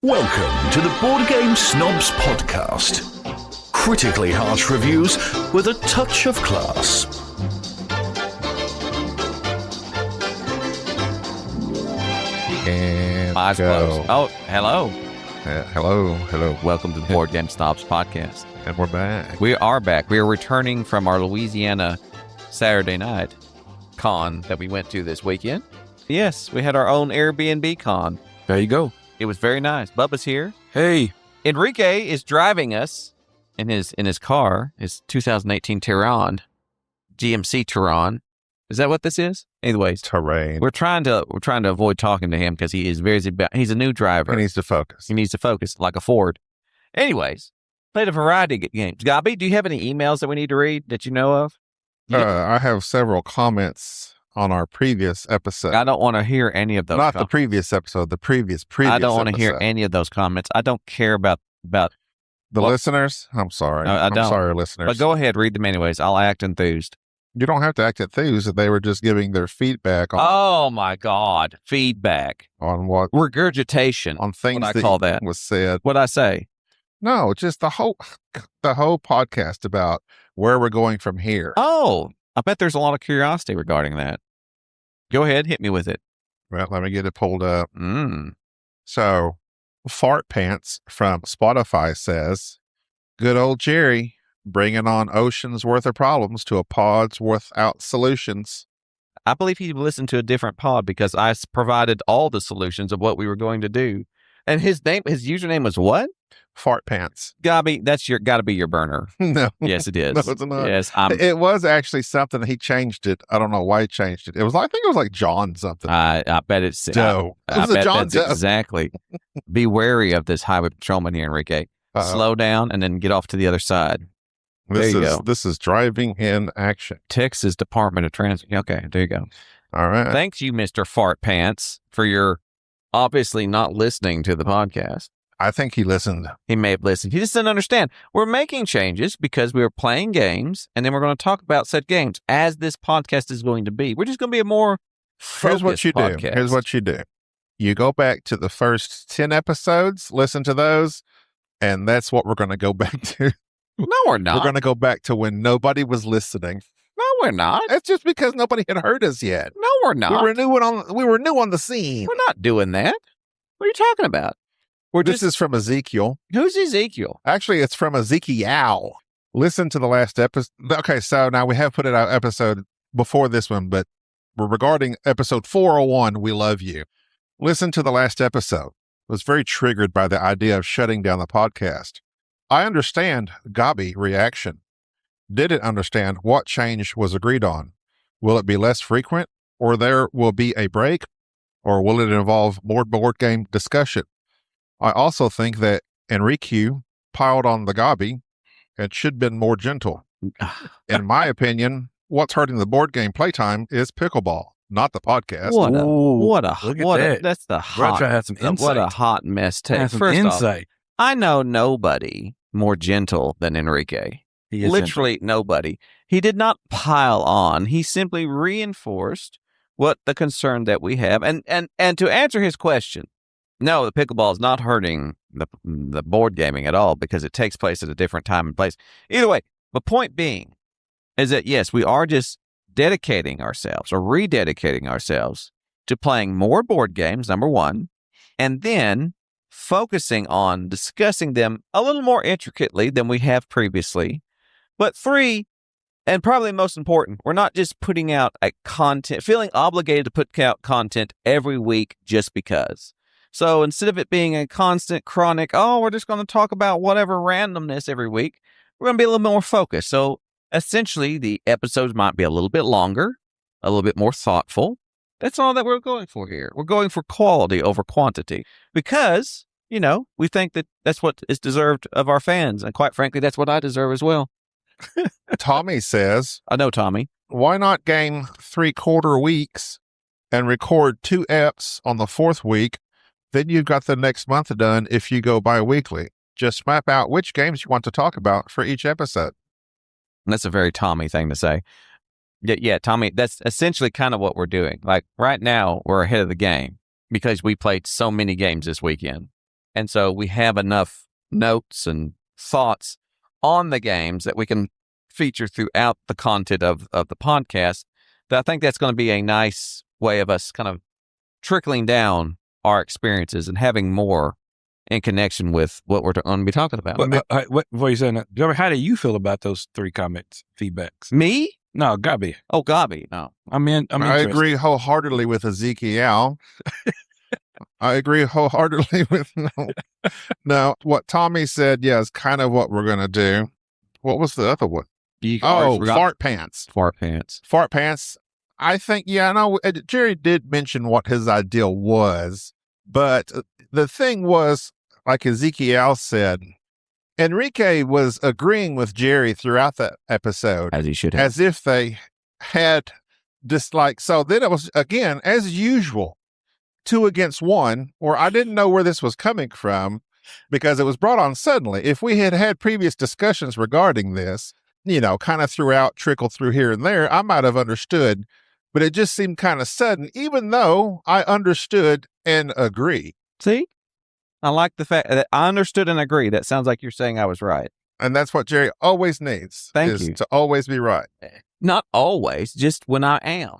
Welcome to the Board Game Snobs podcast. Critically harsh reviews with a touch of class. And Eyes closed. Oh, hello. Hello. Welcome to the Board Game Snobs podcast. And we're back. We are back. We are returning from our Louisiana Saturday night con that we went to this weekend. Yes, we had our own Airbnb con. There you go. It was very nice. Bubba's here. Hey. Enrique is driving us in his car, his 2018 Terran, GMC Terran. Is that what this is? Anyways, Terrain. we're trying to avoid talking to him because he's a new driver. He needs to focus. He needs to focus like a Ford. Anyways, played a variety of games. Gabi, do you have any emails that we need to read that you know of? I have several comments on our previous episode. I don't want to hear any of those. Not the previous episode, the previous I don't want to episode. hear any of those comments. I don't care about the listeners. I'm sorry. No, I I'm don't. sorry, listeners. But go ahead, read them anyways. I'll act enthused. You don't have to act enthused. They were just giving their feedback on, Oh my God. Feedback. on what Regurgitation. on things What I call that. was said. What'd I say? No, just the whole podcast about where we're going from here. Oh, I bet there's a lot of curiosity regarding that. Go ahead, hit me with it. Well, let me get it pulled up. Mm. So, Fart Pants from Spotify says, "Good old Jerry, bringing on oceans worth of problems to a pod's without solutions." I believe he listened to a different pod because I provided all the solutions of what we were going to do. And his username was what? Fart Pants. Gabi, that's got to be your burner. No. Yes, it is. No, it's not. Yes, It was actually something. He changed it. I don't know why he changed it. I think it was like John something. I bet it's Doe. It I was a bet John that's Doe. exactly. Be wary of this highway patrolman here, Enrique. Uh-oh. Slow down and then get off to the other side. There you go. This is driving in action. Texas Department of Transit. Okay, there you go. All right. Thanks you, Mr. Fart Pants, for your obviously not listening to the podcast. I think he listened. He may have listened. He just didn't understand. We're making changes because we were playing games, and then we're going to talk about said games as this podcast is going to be. We're just going to be a more Here's what focused you podcast. do. Here's what you do. You go back to the first 10 episodes, listen to those, and that's what we're going to go back to. No, we're not. We're going to go back to when nobody was listening. No, we're not. That's just because nobody had heard us yet. No, we're not. We were new on the scene. We're not doing that. What are you talking about? This is from Ezekiel. Who's Ezekiel? Actually, it's from Ezekiel. Listen to the last episode. Okay, so now we have put it out episode before this one, but regarding episode 401, we love you. Listen to the last episode. I was very triggered by the idea of shutting down the podcast. I understand Gabi reaction. Didn't understand what change was agreed on. Will it be less frequent, or there will be a break, or will it involve more board game discussion? I also think that Enrique piled on the Gabi and should have been more gentle. In my opinion, what's hurting the board game playtime is pickleball, not the podcast. That's the We're hot. trying to have some insight. What a hot mess take. Have some First off, insight. I know nobody more gentle than Enrique. He is Literally nobody. He did not pile on. He simply reinforced what the concern that we have. And to answer his question, no, the pickleball is not hurting the board gaming at all because it takes place at a different time and place. Either way, the point being is that, yes, we are just dedicating ourselves or rededicating ourselves to playing more board games, number one, and then focusing on discussing them a little more intricately than we have previously. But three, and probably most important, we're not just putting out feeling obligated to put out content every week just because. So instead of it being a constant, chronic, we're just going to talk about whatever randomness every week, we're going to be a little more focused. So essentially, the episodes might be a little bit longer, a little bit more thoughtful. That's all that we're going for here. We're going for quality over quantity because, we think that that's what is deserved of our fans. And quite frankly, that's what I deserve as well. Tommy says, I know, Tommy. why not game 3/4 weeks and record 2 eps on the 4th week? Then you've got the next month done if you go bi-weekly. Just map out which games you want to talk about for each episode. That's a very Tommy thing to say. Yeah, Tommy, that's essentially kind of what we're doing. Like right now, we're ahead of the game because we played so many games this weekend. And so we have enough notes and thoughts on the games that we can feature throughout the content of the podcast. That I think that's going to be a nice way of us kind of trickling down our experiences and having more in connection with what we're going to be talking about. Before you say that, Joey, how do you feel about those 3 comments, feedbacks? Me? No, Gabi. Oh, Gabi. No. I'm I agree wholeheartedly with Ezekiel. I agree wholeheartedly with no. What Tommy said, yeah, is kind of what we're going to do. What was the other one? Fart pants. Fart pants. Fart pants. I think, yeah, no, Jerry did mention what his ideal was, but the thing was, like Ezekiel said, Enrique was agreeing with Jerry throughout that episode. As he should have. As if they had dislike. So then it was, again, as usual, 2 against 1, or I didn't know where this was coming from because it was brought on suddenly. If we had had previous discussions regarding this, kind of throughout, trickled through here and there, I might have understood, but it just seemed kind of sudden, even though I understood and agree. See? I like the fact that I understood and agree. That sounds like you're saying I was right. And that's what Jerry always needs. Thank you. To always be right. Not always, just when I am.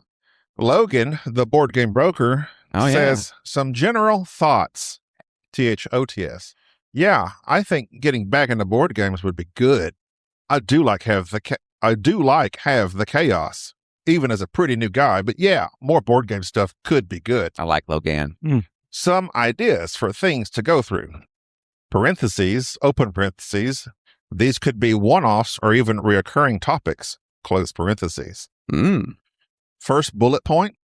Logan, the board game broker, says some general thoughts. THOTS. Yeah, I think getting back into board games would be good. I do like have the chaos, even as a pretty new guy. But yeah, more board game stuff could be good. I like Logan. Some ideas for things to go through. Parentheses, open parentheses. These could be one-offs or even reoccurring topics. Close parentheses. First bullet point.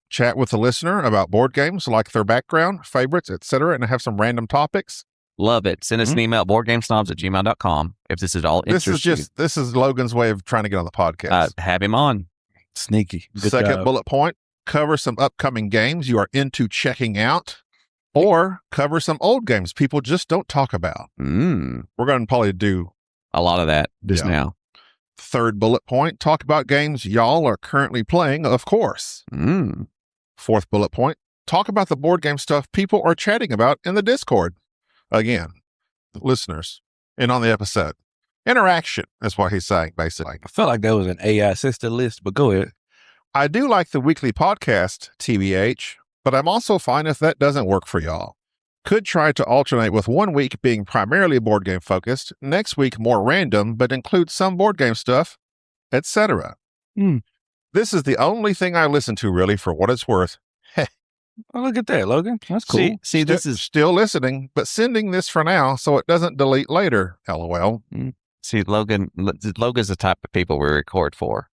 Chat with the listener about board games, like their background, favorites, etc., and have some random topics. Love it. Send us an email at boardgamesnobs@gmail.com if this is all interesting. This is Logan's way of trying to get on the podcast. Have him on. Sneaky. Good Second job. bullet point. Cover some upcoming games you are into checking out, or cover some old games people just don't talk about. We're going to probably do a lot of that just now. Third bullet point. Talk about games y'all are currently playing, of course. Fourth bullet point. Talk about the board game stuff people are chatting about in the Discord. Again, listeners, and on the episode. Interaction is what he's saying, basically. I felt like that was an AI assisted list, but go ahead. I do like the weekly podcast, TBH, but I'm also fine if that doesn't work for y'all. Could try to alternate with 1 week being primarily board game focused, next week more random, but include some board game stuff, etc. This is the only thing I listen to, really, for what it's worth. Oh, look at that, Logan. That's cool. See, this is still listening, but sending this for now so it doesn't delete later. LOL. See, Logan's the type of people we record for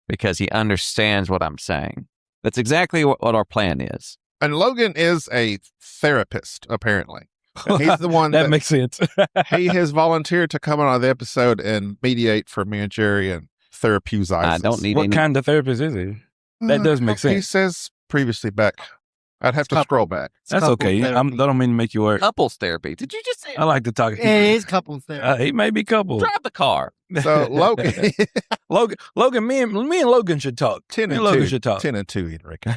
because he understands what I'm saying. That's exactly what our plan is. And Logan is a therapist, apparently. He's the one that makes sense. He has volunteered to come on the episode and mediate for me and Jerry and therapeutize. I don't need what kind of therapist is he? That does make sense. He says previously back. I'd have to scroll back. That's okay. I don't mean to make you work. Couples therapy. Did you just say? I like to talk. It is couples therapy. He may be couple. Drive the car. So Logan, Logan, me and Logan should talk. 10 and Logan 2. should talk. 10 and 2, Enrique.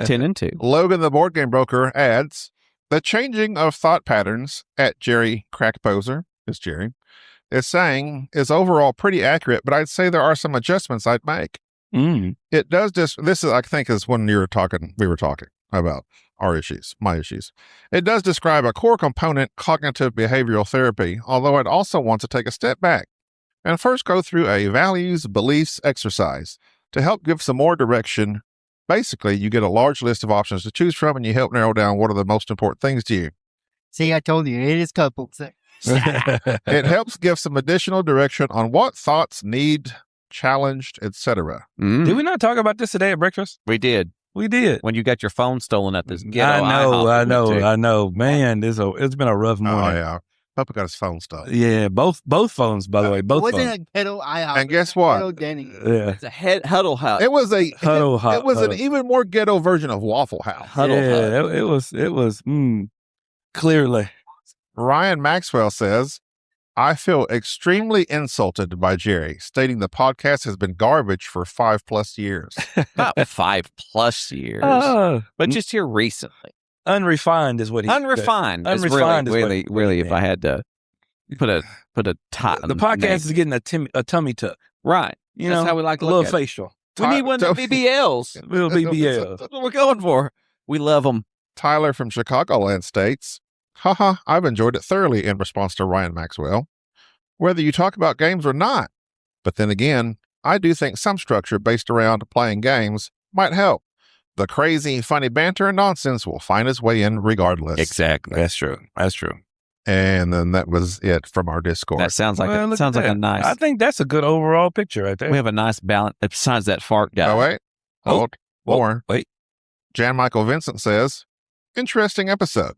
10 and 2. Logan, the board game broker, adds the changing of thought patterns at Jerry Crackposer is Jerry is saying is overall pretty accurate, but I'd say there are some adjustments I'd make. It does this is I think is when we were talking about our issues, my issues. It does describe a core component cognitive behavioral therapy, although I'd also want to take a step back and first go through a values, beliefs exercise to help give some more direction. Basically, you get a large list of options to choose from and you help narrow down what are the most important things to you. See, I told you, it is couples therapy. It helps give some additional direction on what thoughts need challenged, etc. Did we not talk about this today at breakfast? We did. When you got your phone stolen at this ghetto. I know. Man, it's been a rough morning. Oh, yeah. Papa got his phone stolen. Yeah, both phones, by the way. Both It phones. wasn't a ghetto IHOP. And guess what? Ghetto Denny. Yeah. It's a Huddle house. It was a Huddle It was Huddle. an even more ghetto version of Waffle House. Huddle. It was clearly. Ryan Maxwell says, I feel extremely insulted by Jerry, stating the podcast has been garbage for 5+ years. Not 5+ years, but just here recently. unrefined is what he Unrefined. Unrefined Unrefined is really, if I had to put a the podcast is getting a tummy tuck. Right. You That's know, how we like to a little look at it. facial. We need one of the BBLs. Little BBL. That's what we're going for. We love them. Tyler from Chicagoland states, haha, I've enjoyed it thoroughly in response to Ryan Maxwell, whether you talk about games or not. But then again, I do think some structure based around playing games might help. The crazy, funny banter and nonsense will find its way in regardless. Exactly. That's true. That's true. And then that was it from our Discord. That sounds like Well, look sounds at like a that. nice. I think that's a good overall picture right there. We have a nice balance. Besides that fart guy. Oh, wait. Hold. More. Wait. Jan Michael Vincent says, interesting episode.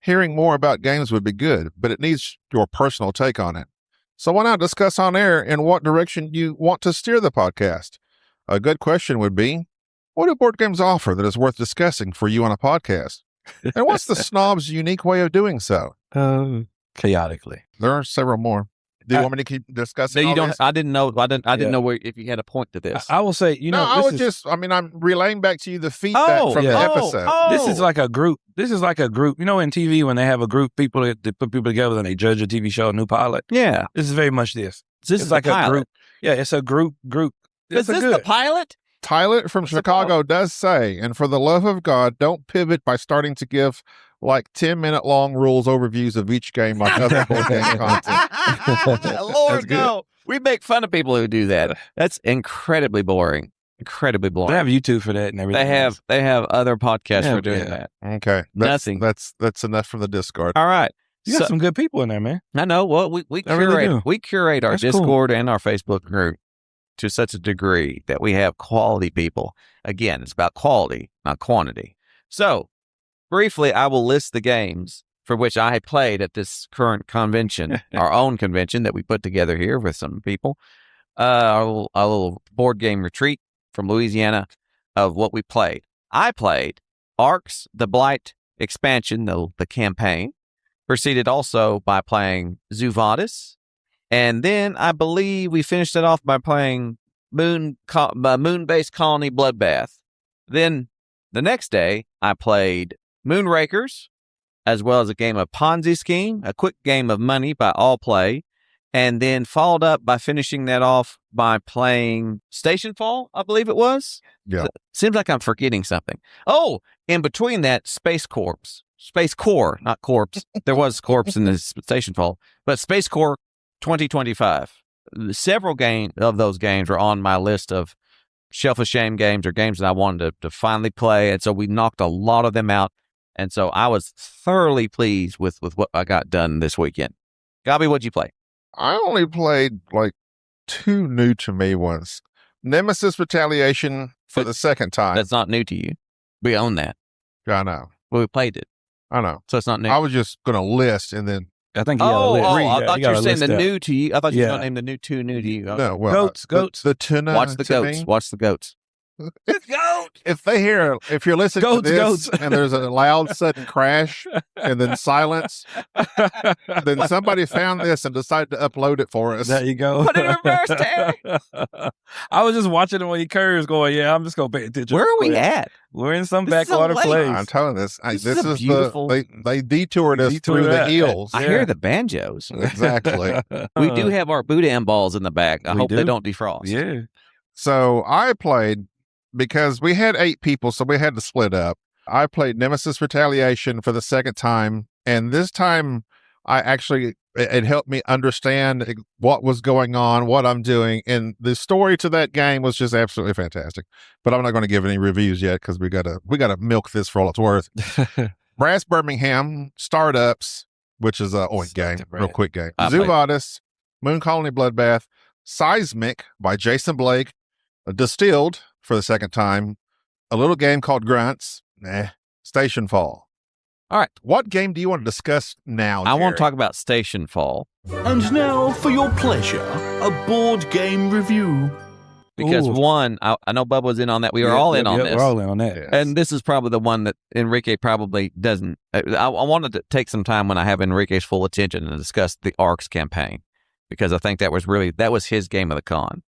Hearing more about games would be good, but it needs your personal take on it. So why not discuss on air in what direction you want to steer the podcast? A good question would be, what do board games offer that is worth discussing for you on a podcast? And what's the Snobs' unique way of doing so? Chaotically. There are several more. Do you want me to keep discussing? No, you all don't. these? I didn't know. I didn't Yeah. know if you had a point to this. I will say, No, I was just, I'm relaying back to you the feedback from the yeah. episode. This is like a group. This is like a group. You know, in TV when they have a group people that they put people together and they judge a TV show, a new pilot. Yeah. This is very much this. This It's is like the pilot. a group. Yeah, it's a group. Is this the pilot? Tyler from Chicago does say, and for the love of God, don't pivot by starting to give like 10-minute long rules overviews of each game like other board game content. Lord, no. We make fun of people who do that. That's incredibly boring. Incredibly boring. They have YouTube for that and everything. They have other podcasts Yeah, for doing yeah. that. Okay. Nothing. That's enough from the Discord. All right. You got some good people in there, man. I know. Well, we I really curate do. we curate our That's cool. Discord and our Facebook group to such a degree that we have quality people. Again, it's about quality, not quantity. So, briefly, I will list the games for which I played at this current convention, our own convention that we put together here with some people. Our little board game retreat from Louisiana of what we played. I played Arcs, the Blight expansion, the campaign. Proceeded also by playing Zuvadis. And then I believe we finished it off by playing Moon-based Colony Bloodbath. Then the next day, I played Moonrakers, as well as a game of Ponzi Scheme, a quick game of Money by All Play, and then followed up by finishing that off by playing Stationfall, I believe it was. Yeah. Seems like I'm forgetting something. Oh, in between that, Space Corps, not Corpse. There was Corpse in the Stationfall, but Space Corps 2025. Several of those games were on my list of Shelf of Shame games or games that I wanted to finally play. And so we knocked a lot of them out. And so I was thoroughly pleased with what I got done this weekend. Gabi, what'd you play? I only played like 2 new to me ones. Nemesis Retaliation for the second time. That's not new to you. We own that. I know. Well, we played it. I know. So it's not new. I was just going to list and then. I think you got a list. I thought you were saying the new. new to you. I thought you were Yeah. going to name the new two new to you. Okay. No, well, Goats. The tuna. Watch the to goats. me. Watch the goats. If you're listening Goats, to this goats. and there's a loud sudden crash and then silence, then somebody found this and decided to upload it for us. There you go. Put it in reverse, Terry. I was just watching him when he curves going, yeah, I'm just going to pay attention. Where are we at? We're in some This is a backwater lake. place. I'm telling this. This This is a is beautiful- they detoured us Detoured through the that. hills. I hear the banjos. Exactly. We do have our Boudin balls in the back. I We hope they do. don't defrost. Yeah. So I played because we had 8 people, so we had to split up. I played Nemesis Retaliation for the second time, and this time it helped me understand what was going on, what I'm doing, and the story to that game was just absolutely fantastic. But I'm not going to give any reviews yet because we gotta milk this for all it's worth. Brass Birmingham, Startups, which is a oink game, real quick game. I played. Zuvadis, Moon Colony Bloodbath, Seismic by Jason Blake, Distilled for the second time, a little game called Grunts, Stationfall. All right. What game do you want to discuss now, I want Jerry? to talk about Stationfall And now, for your pleasure, a board game review. because Ooh. one, I know Bubba was in on that. We were all in on this. We're all in on that. Yes. And this is probably the one that Enrique probably doesn't. I wanted to take some time when I have Enrique's full attention and discuss the ARCS campaign because I think that was his game of the con.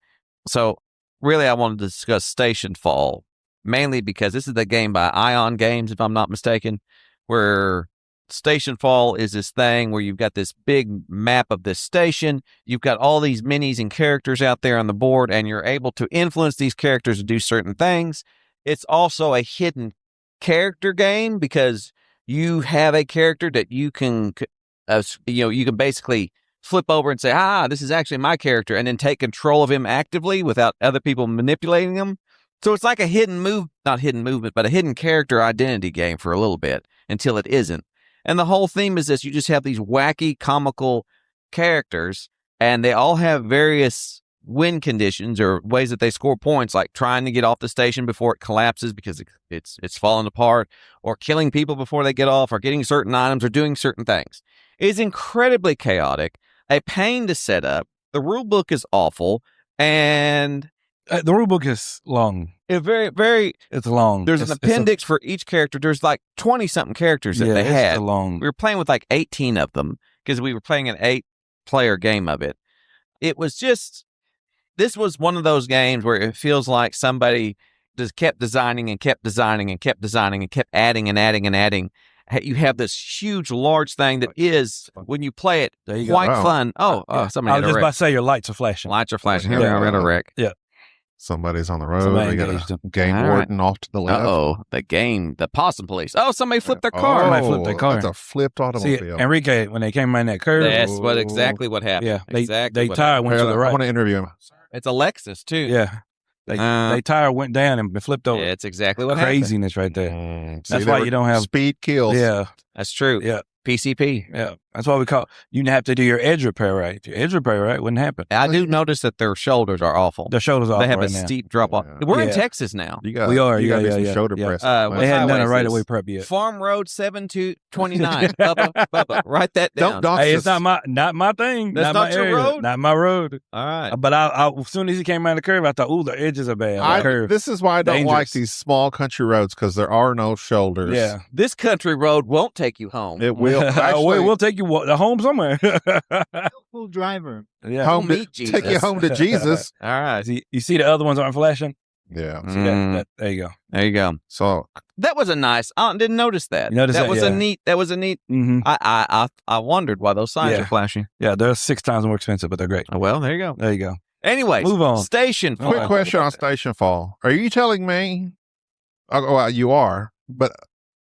So really, I wanted to discuss Stationfall mainly because this is the game by Ion Games, if I'm not mistaken. where Stationfall is this thing where you've got this big map of this station. You've got all these minis and characters out there on the board, and you're able to influence these characters to do certain things. It's also a hidden character game because you have a character that you can, you can basically flip over and say, this is actually my character, and then take control of him actively without other people manipulating him. So it's like a not hidden movement, but a hidden character identity game for a little bit until it isn't. And the whole theme is this: you just have these wacky, comical characters, and they all have various win conditions or ways that they score points, like trying to get off the station before it collapses because it's falling apart, or killing people before they get off, or getting certain items, or doing certain things. It's incredibly chaotic, a pain to set up. The rule book is awful, and the rule book is long. It's very. It's long. There's an appendix for each character. There's like 20-something characters that they had. Long. We were playing with like 18 of them because we were playing an 8-player game of it. It was just, this was one of those games where it feels like somebody just kept designing and kept designing and kept designing and kept adding and adding and adding. You have this huge, large thing that is, when you play it, quite fun. Somebody I was just about to say your lights are flashing. Lights are flashing. Here we are at a wreck. Yeah. Somebody's on the road. We got a game warden off to the left. The possum police. Oh, somebody flipped their car. Somebody flipped their car. That's a flipped automobile. See, Enrique, when they came around that curve. That's exactly what happened. Yeah. Exactly. They tire went to the right. I want to interview him. It's a Lexus, too. Yeah. They tire went down and flipped over. Yeah, it's exactly what Craziness right there. That's why you don't have speed kills. Yeah. That's true. Yeah. PCP. Yeah. That's why we call you have to do your edge repair right. If your edge repair right, wouldn't happen. I do notice that their shoulders are awful. Their shoulders are awful. They have right a now. steep drop off. We're in Texas now. We are. You got yeah, some yeah, shoulder yeah. press. They hadn't done a right away prep yet. Farm Road 7229. Bubba, write that down. Don't Hey, it's not my thing. That's not not your area. road? Not my road. All right. But I as soon as he came around the curve, I thought, ooh, the edges are bad. Curve. This is why I don't like Dangerous. these small country roads, because there are no shoulders. Yeah. This country road won't take you home. It will. Actually, we'll take you home somewhere. Full driver. Yeah. home to, meet Jesus. take you home to Jesus. All right. You see the other ones aren't flashing? Yeah. See that? There you go. There you go. So That was a nice. I didn't notice that. You noticed that that? was Yeah. a neat. That was a neat. Mm-hmm. I wondered why those signs Yeah. are flashing. Yeah, they're 6 times more expensive, but they're great. Oh, well, there you go. There you go. Anyways, Move on. Station. quick question on Stationfall. Are you telling me? Oh, well, you are. But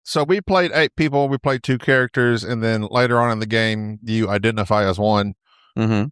so we played 8 people. We played 2 characters, and then later on in the game, you identify as one. Mm-hmm.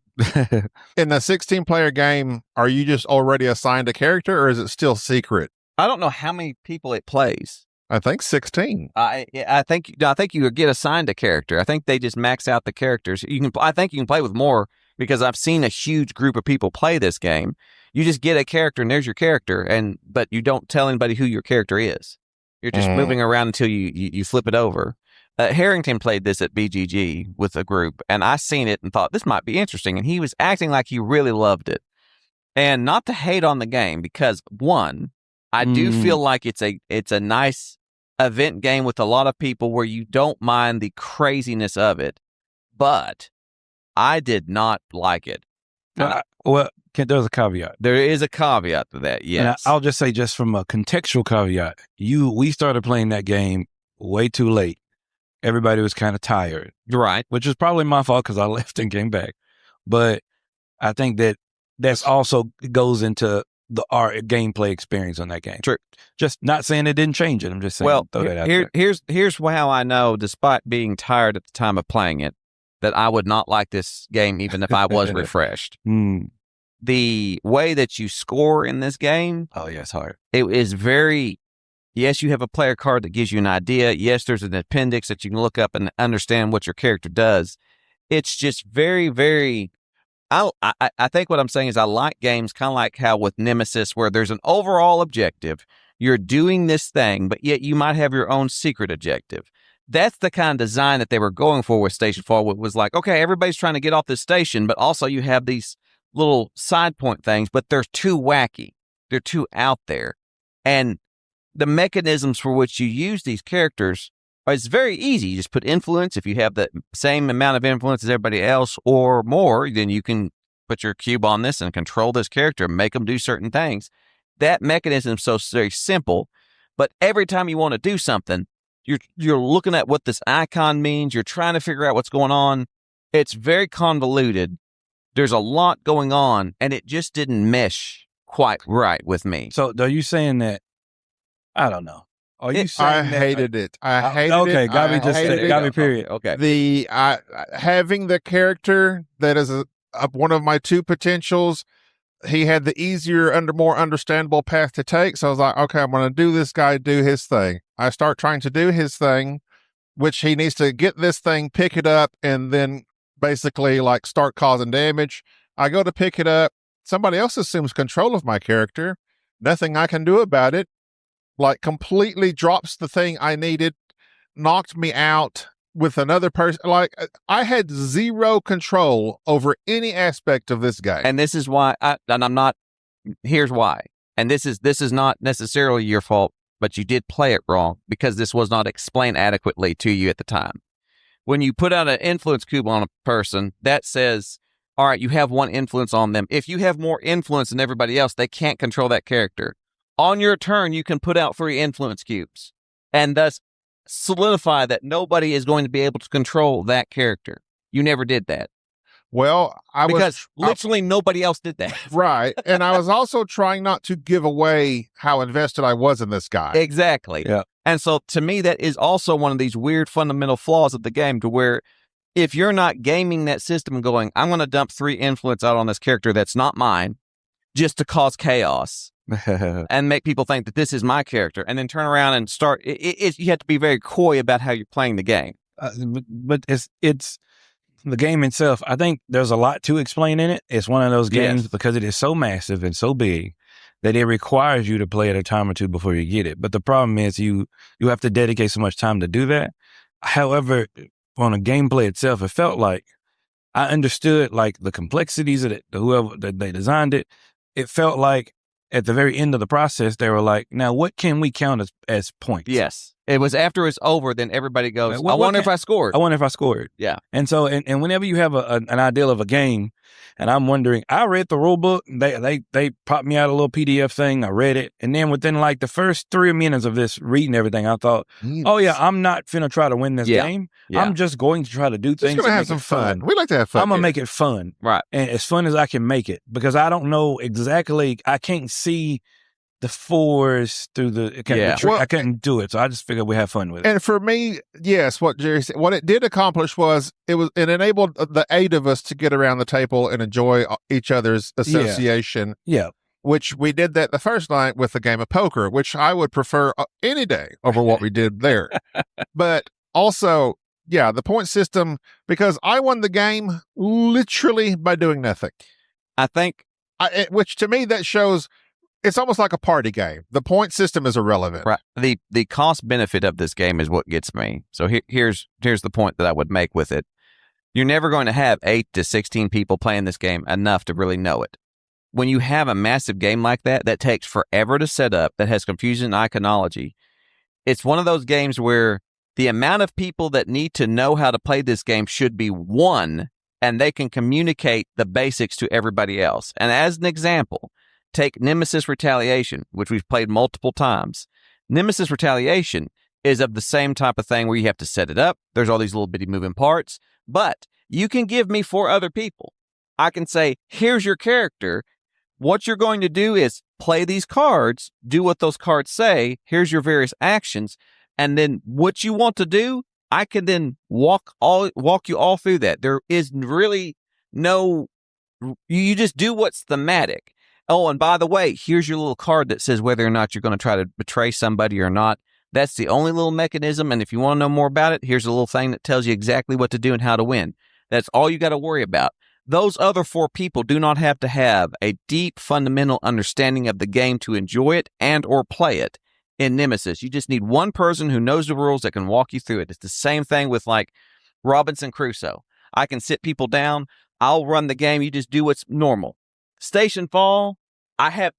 In the 16-player game, are you just already assigned a character, or is it still secret? I don't know how many people it plays. I think 16. I think you get assigned a character. I think they just max out the characters. I think you can play with more because I've seen a huge group of people play this game. You just get a character and there's your character, but you don't tell anybody who your character is. You're just moving around until you flip it over. Harrington played this at BGG with a group, and I seen it and thought this might be interesting. And he was acting like he really loved it. And not to hate on the game, because one, I do feel like it's a nice event game with a lot of people where you don't mind the craziness of it, but I did not like it. There's a caveat. There is a caveat to that, yes. And I'll just say, just from a contextual caveat, we started playing that game way too late. Everybody was kind of tired. Right. Which is probably my fault because I left and came back. But I think that's also goes into our gameplay experience on that game. True. Just not saying it didn't change it. I'm just saying, throw that out there. Here's how I know, despite being tired at the time of playing it, that I would not like this game even if I was refreshed. The way that you score in this game, oh yeah, it's hard. it is very. Yes, you have a player card that gives you an idea. Yes, there's an appendix that you can look up and understand what your character does. It's just very, very. I think what I'm saying is I like games kind of like how with Nemesis, where there's an overall objective. You're doing this thing, but yet you might have your own secret objective. That's the kind of design that they were going for with Stationfall. It was like, okay, everybody's trying to get off this station, but also you have these little side point things, but they're too wacky. They're too out there. And the mechanisms for which you use these characters, it's very easy. You just put influence. If you have the same amount of influence as everybody else or more, then you can put your cube on this and control this character and make them do certain things. That mechanism is so very simple, but every time you want to do something, You're looking at what this icon means. You're trying to figure out what's going on. It's very convoluted. There's a lot going on, and it just didn't mesh quite right with me. So are you saying that? I don't know. Are you saying I hated it. I hated it. Okay, Gabby just said it. Gabby, period. Okay. Having the character that is one of my two potentials, he had the easier, more understandable path to take. So I was like, okay, I'm going to do this guy do his thing. I start trying to do his thing, which he needs to get this thing, pick it up, and then basically like start causing damage. I go to pick it up. Somebody else assumes control of my character. Nothing I can do about it. Like completely drops the thing I needed, knocked me out with another person. Like I had zero control over any aspect of this game. And this is why here's why. And this is not necessarily your fault, but you did play it wrong because this was not explained adequately to you at the time. When you put out an influence cube on a person, that says, all right, you have one influence on them. If you have more influence than everybody else, they can't control that character. On your turn, you can put out 3 influence cubes and thus solidify that nobody is going to be able to control that character. You never did that. Well, because literally nobody else did that. Right. And I was also trying not to give away how invested I was in this guy. Exactly. Yeah. And so to me, that is also one of these weird fundamental flaws of the game to where if you're not gaming that system and going, I'm going to dump 3 influence out on this character that's not mine just to cause chaos and make people think that this is my character and then turn around and start. You have to be very coy about how you're playing the game. But it's the game itself. I think there's a lot to explain in it. It's one of those games because it is so massive and so big that it requires you to play it a time or two before you get it. But the problem is you have to dedicate so much time to do that. However, on the gameplay itself, it felt like I understood like the complexities of it, whoever that they designed it. It felt like at the very end of the process, they were like, now what can we count as points? Yes. It was after it's over, then everybody goes, I wonder if I scored. I wonder if I scored. Yeah. And so, and whenever you have an ideal of a game, and I'm wondering, I read the rule book, they popped me out a little PDF thing, I read it, and then within like the first 3 minutes of this reading everything, I thought, oh yeah, I'm not finna try to win this game. Yeah. I'm just going to try to do things. Just gonna have some fun. We like to have fun. I'm gonna make it fun. Right. And as fun as I can make it, because I don't know exactly, I can't see the 4s through the I couldn't do it, so I just figured we have fun with it. And for me, yes, what Jerry said, what it did accomplish was it enabled the 8 of us to get around the table and enjoy each other's association. Yeah. Which we did that the first night with a game of poker, which I would prefer any day over what we did there. But also, yeah, the point system, because I won the game literally by doing nothing. I think, which to me that shows. It's almost like a party game. The point system is irrelevant. Right. The cost benefit of this game is what gets me. So here's the point that I would make with it. You're never going to have 8 to 16 people playing this game enough to really know it. When you have a massive game like that takes forever to set up, that has confusion and iconology, it's one of those games where the amount of people that need to know how to play this game should be 1, and they can communicate the basics to everybody else. And as an example, take Nemesis Retaliation, which we've played multiple times. Nemesis Retaliation is of the same type of thing where you have to set it up. There's all these little bitty moving parts, but you can give me 4 other people. I can say, here's your character. What you're going to do is play these cards, do what those cards say. Here's your various actions. And then what you want to do, I can then walk you all through that. There is really no, you just do what's thematic. Oh, and by the way, here's your little card that says whether or not you're going to try to betray somebody or not. That's the only little mechanism. And if you want to know more about it, here's a little thing that tells you exactly what to do and how to win. That's all you got to worry about. Those other 4 people do not have to have a deep, fundamental understanding of the game to enjoy it and or play it in Nemesis. You just need one person who knows the rules that can walk you through it. It's the same thing with like Robinson Crusoe. I can sit people down. I'll run the game. You just do what's normal. Stationfall,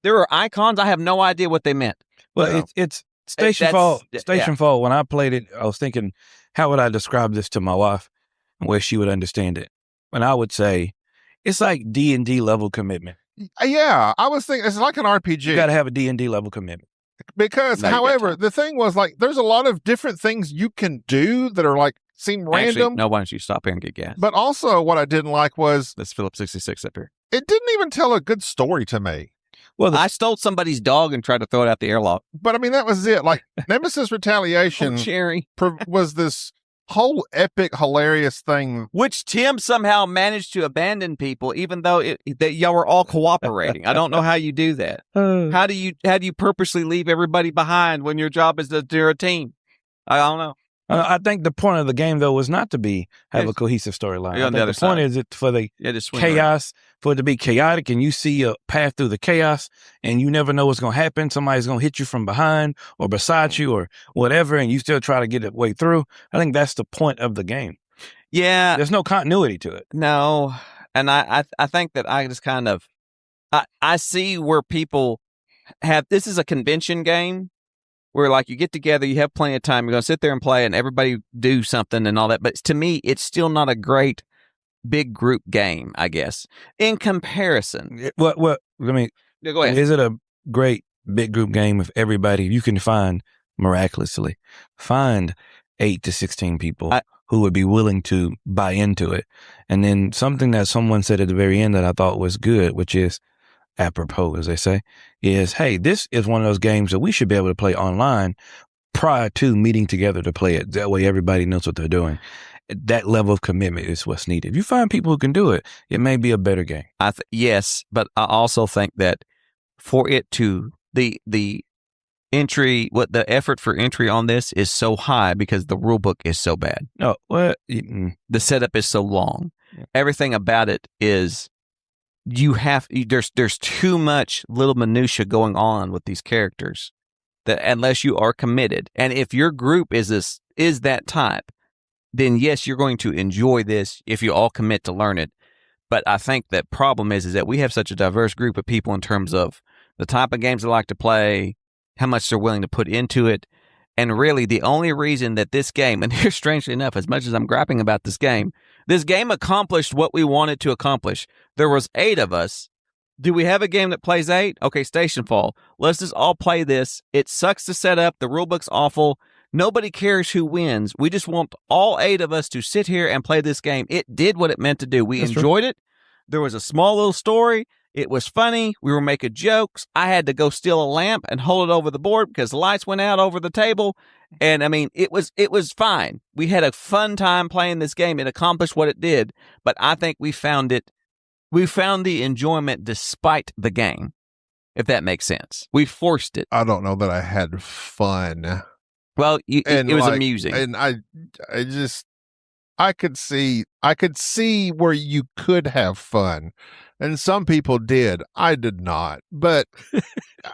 there are icons. I have no idea what they meant. Well, it's Stationfall. Stationfall. When I played it, I was thinking, how would I describe this to my wife, where she would understand it? And I would say, it's like D&D level commitment. Yeah, I was thinking it's like an RPG. You got to have a D&D level commitment. Because, No, you got however, time. the thing was like, there's a lot of different things you can do that are like seem random. Actually, no, why don't you stop here and get gas? But also, what I didn't like was Let's fill up 66 up here. it didn't even tell a good story to me. Well, I stole somebody's dog and tried to throw it out the airlock. But I mean, that was it. Like Nemesis Retaliation Cherry. was this whole epic, hilarious thing. Which Tim somehow managed to abandon people, even though that y'all were all cooperating. I don't know how you do that. How do you purposely leave everybody behind when your job is to do a team? I don't know. I think the point of the game, though, was not to have a Yes. cohesive storyline. You're I on think the other the point side. is it for the Just swing around. chaos, for it to be chaotic, and you see a path through the chaos, and you never know what's going to happen. Somebody's going to hit you from behind or beside you or whatever, and you still try to get it way through. I think that's the point of the game. Yeah, There's no continuity to it. no, and I think that I just kind of I see where people have this is a convention game where like you get together, you have plenty of time, you're gonna sit there and play, and everybody do something and all that. But to me, it's still not a great big group game, I guess. In comparison, What? I mean, yeah, go ahead. is it a great big group game if everybody you can miraculously find 8 to 16 people who would be willing to buy into it? And then something that someone said at the very end that I thought was good, which is apropos, as they say, is, hey, this is one of those games that we should be able to play online prior to meeting together to play it. That way everybody knows what they're doing. That level of commitment is what's needed. If you find people who can do it, it may be a better game. Yes, but I also think that for it to the entry, the effort for entry on this is so high because the rule book is so bad. No, what? The setup is so long. Yeah. Everything about it is there's too much little minutia going on with these characters that unless you are committed, and if your group is that type, then yes, you're going to enjoy this if you all commit to learn it. But I think that problem is that we have such a diverse group of people in terms of the type of games they like to play, how much they're willing to put into it. And really, the only reason that this game, and here, strangely enough, as much as I'm griping about this game accomplished what we wanted to accomplish. There was 8 of us. Do we have a game that plays 8? Okay, Stationfall. Let's just all play this. It sucks to set up. The rulebook's awful. Nobody cares who wins. We just want all 8 of us to sit here and play this game. It did what it meant to do. We enjoyed it. There was a small little story. It was funny. We were making jokes. I had to go steal a lamp and hold it over the board because the lights went out over the table. And I mean, it was fine. We had a fun time playing this game. It accomplished what it did. But I think we found the enjoyment despite the game, if that makes sense. We forced it. I don't know that I had fun. Well, it was amusing. And I could see where you could have fun. And some people did. I did not. But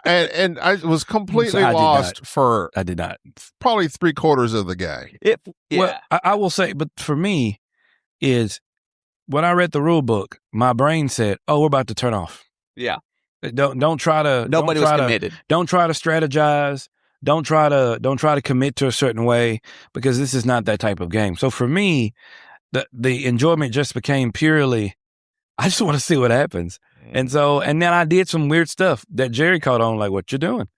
and I was completely lost for I did not. Probably 3/4 of the game. Well, I will say, but for me, is when I read the rule book, my brain said, "Oh, we're about to turn off." Yeah. Don't try to. Nobody was committed. Don't try to strategize. Don't try to commit to a certain way because this is not that type of game. So for me, the enjoyment just became purely, I just want to see what happens. And then I did some weird stuff that Jerry caught on, like, what you doing?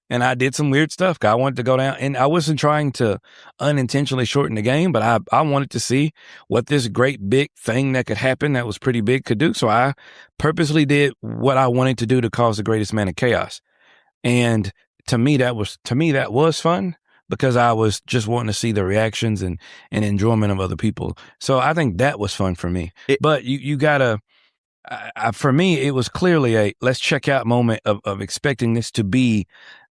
And I did some weird stuff. I wanted to go down, and I wasn't trying to unintentionally shorten the game, but I wanted to see what this great big thing that could happen that was pretty big could do. So I purposely did what I wanted to do to cause the greatest amount of chaos. And to me, that was fun because I was just wanting to see the reactions and enjoyment of other people. So I think that was fun for me. But you gotta, for me, it was clearly a let's check out moment of expecting this to be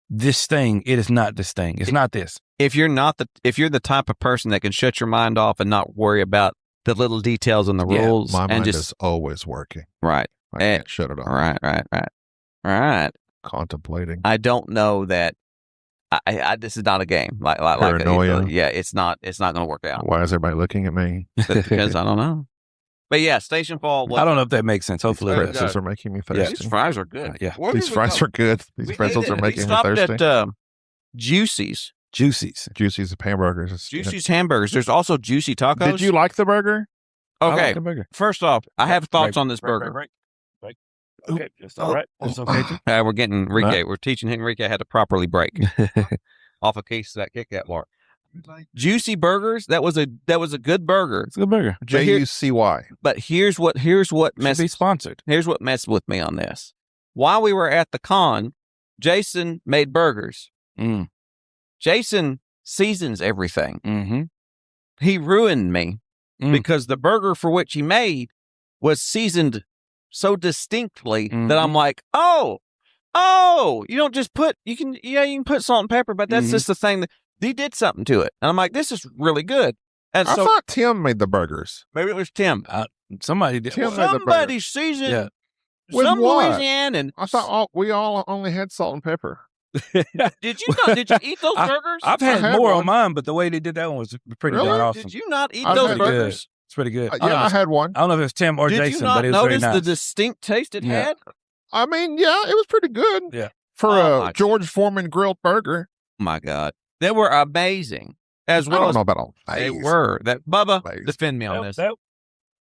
this thing. It is not this thing. It's not this. If you're the type of person that can shut your mind off and not worry about the little details and the rules, my mind and just is always working. right, I can't shut it off. right. Contemplating. I don't know that. I this is not a game like Paranoia. it's not going to work out. Why is everybody looking at me? Because I don't know. But yeah, Stationfall. I don't know if that makes sense. Hopefully, These pretzels are making me thirsty. These fries are good. Yeah, These fries are good. These pretzels are making me thirsty. We stopped at Juicy's. Juicy's hamburgers. Juicy's hamburgers. There's also Juicy tacos. Did you like the burger? Okay. I like the burger. First off, I have thoughts on this burger. Break. Okay, that's all right. That's okay too. We're getting Enrique. Right. We're teaching Enrique how to properly break off a case of that Kit Kat bar. Juicy Burgers. That was a good burger. It's a good burger. JUCY. But here's what Should be messed sponsored. Here's what messed with me on this. While we were at the con, Jason made burgers. Mm. Jason seasons everything. Mm-hmm. He ruined me Mm. because the burger for which he made was seasoned so distinctly that I'm like, oh, you don't just put, you can put salt and pepper, but that's just the thing that he did something to it. And I'm like, this is really good. And I so thought Tim made the burgers. maybe it was Tim. Somebody did. Tim made the Somebody burgers. seasoned Yeah. With some what? Louisiana. And I thought we all only had salt and pepper. did you not? Did you eat those burgers? I've had had more one. on mine, but the way they did that one was pretty Really? darn awesome. Did you not eat I've those had Pretty burgers? good. It's pretty good. I had one. I don't know if it's Tim or Did Jason, you not but it was very notice nice. the distinct taste it Yeah. had? I mean, yeah, it was pretty good. Yeah. For Oh, a my- George Foreman grilled burger. Oh my God, they were amazing. As I well don't as know about all they these. were. That Bubba, Amazing. defend me on this.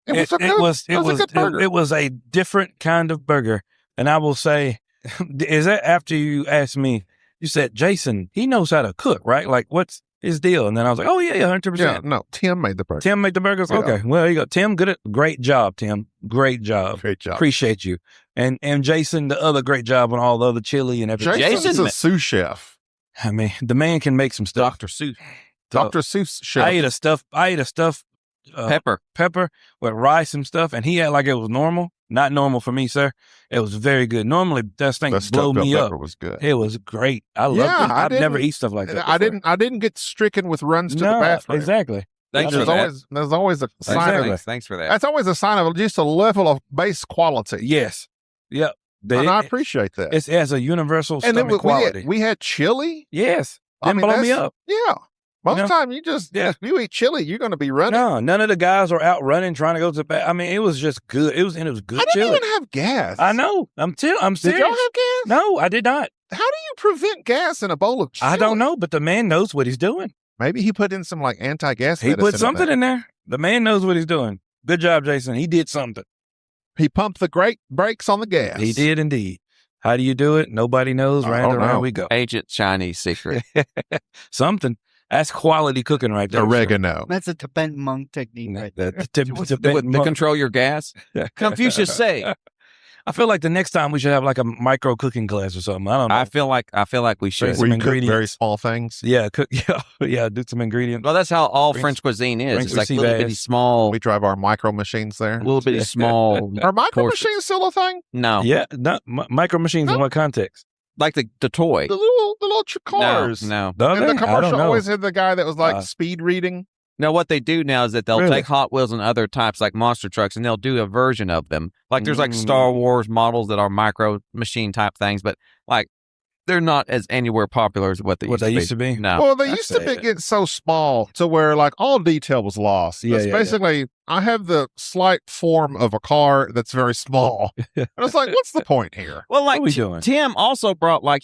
It was a good burger. It was a different kind of burger. And I will say, is that after you asked me, you said, Jason, he knows how to cook, right? Like, what's his deal? And then I was like, oh, yeah, 100%. Yeah, no, Tim made the burger. Tim made the burgers? Yeah. Okay. Well, there you go. Tim, great job, Tim. Great job. Great job. Appreciate you. And Jason, the other great job on all the other chili and everything. Jason's Jason- a sous chef. I mean, the man can make some stuff. Dr. Seuss So, Dr. Seuss chef. I ate a stuffed pepper. with rice and stuff, and he had like it was normal. Not normal for me, sir. It was very good. Normally, that thing The blow stuffed me pepper up. was good. It was great. I loved Yeah, it. I I've never didn't- eat stuff like that. I before. didn't get stricken with runs to the No, bathroom. exactly. Thanks for There's that. always a sign Exactly. of Thanks for that. that's always a sign of just a level of base quality. Yes. Yep. And I appreciate that. It has a universal And then stomach quality. we had chili. Yes. I Didn't mean, blow me that's- up. Yeah. Most You of know? the time you just you eat chili, you're going to be running. No, none of the guys are out running trying to go to the bath. I mean, it was just good. It was good I didn't chili. even have gas. I know. I'm serious. Did y'all have gas? No, I did not. How do you prevent gas in a bowl of chili? I don't know, but the man knows what he's doing. Maybe he put in some like anti-gas. He put medicine something there. in there. The man knows what he's doing. Good job, Jason. He did something. He pumped the great brakes on the gas. He did indeed. How do you do it? Nobody knows. I Round don't and round know. we go. Agent Chinese secret. Something. That's quality cooking right there. Oregano. That's a Tibetan monk technique right there. to control your gas. Confucius say. I feel like the next time we should have like a micro cooking class or something. I don't know. I feel like we should. Some Where you cook very ingredients. small things. Yeah, cook. Yeah, do some ingredients. Well, that's how all Bring- French cuisine is. bring It's some like sea little bass. bitty small, We drive our micro machines there. little bitty small. Are micro portions. machines still a thing? No, Yeah, not micro machines in No. what context? like the toy. The little cars. No. Do And they? the I don't commercial know. always had the guy that was like Uh, speed reading. No, what they do now is that they'll Really? take Hot Wheels and other types like monster trucks, and they'll do a version of them. Like there's like Mm. Star Wars models that are micro machine type things, but like they're not as anywhere popular as what they used to be. No. Well, they I'd used to say- get so small to where like all detail was lost. Yeah, It's yeah, basically, I have the slight form of a car that's very small. And it's like, what's the point here? Well, like What we doing? Tim also bought like